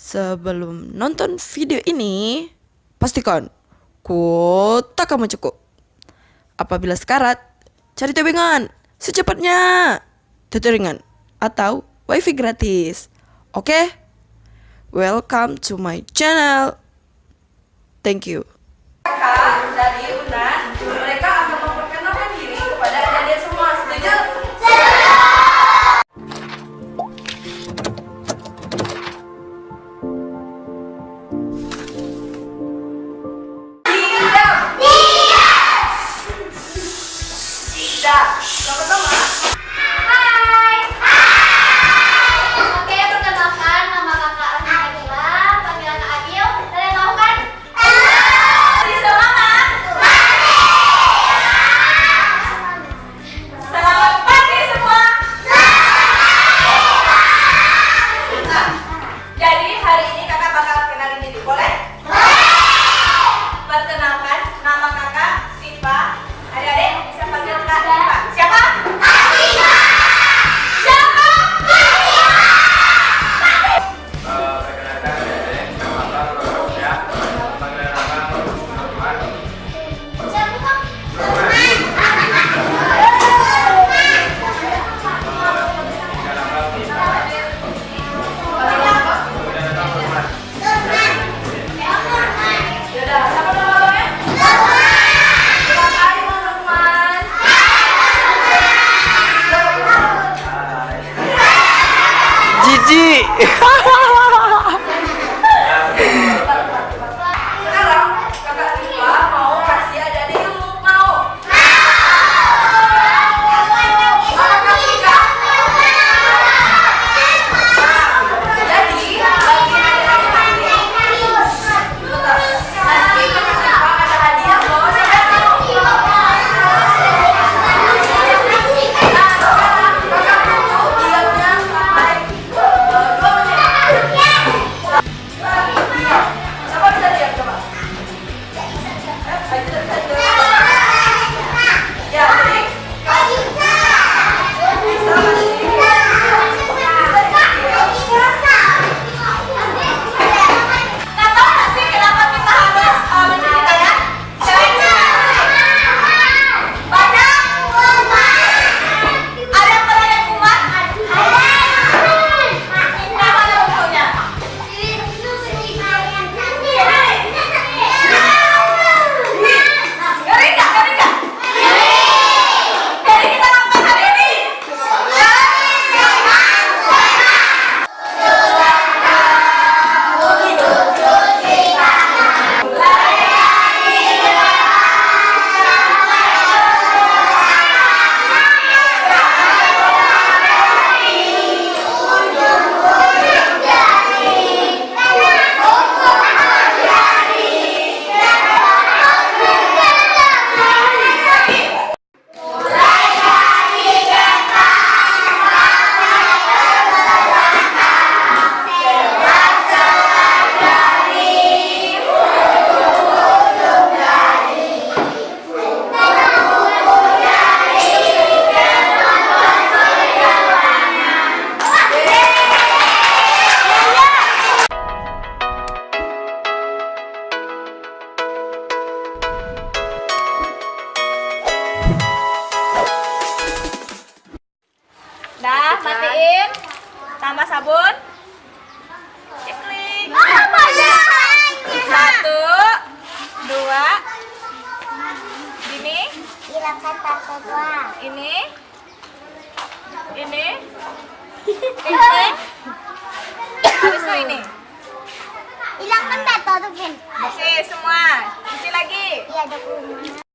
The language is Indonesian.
Sebelum nonton video ini, pastikan kuota kamu cukup. Apabila sekarat, cari tebengan secepatnya. Teteringan atau wifi gratis. Oke? Welcome to my channel. Thank you. Kakak dari UNAN, mereka akan memperkenalkan diri kepada adik-adik semua. Setuju? Sama-sama. Hai. Oke, perkenalkan nama kakak Nabila, panggilan Kak Adil. Kalian tahu kan? Masih semangat? Selamat pagi semua. Nah, jadi hari ini kakak bakal kenalin diri, boleh? Perkenalkan, nama kakak Siva. Adik-adik bisa panggil Kak Siva. Siapa? Perkenalkan adik-adik, nama saya Rosya, panggilan abang Norman. Yaudah, siapa nama abangnya? Selamat pagi, Bang Lukman. Jiji. Sekarang kakak Siva mau kasih adik-adik ilmu. Mau? Apakah suka? Jadi, bagi adik-adik nanti, bentar. Nanti kakak Siva ada hadiah loh. Siapa yang mau? Nah, sekarang kakak tunggu diamnya sampai 2 menit. Diam. Siapa bisa diam coba? Ayo, bisa diam. Ya, jadi bisa masih Nah, tahu nggak sih kenapa kita harus menceritakan? Banyak. Ada yang pernah lihat kumat? Nah, mana bukunya? Ngeri nggak? Ngeri nggak? Jadi kita ngapain hari ini? Dah, matiin. Tambah sabun. Klik. 1, 2. Ini. Ini. Ini. Habis itu ini. Hilangkan data tuh, Ken. Bersih semua. Cuci lagi. Iya, ada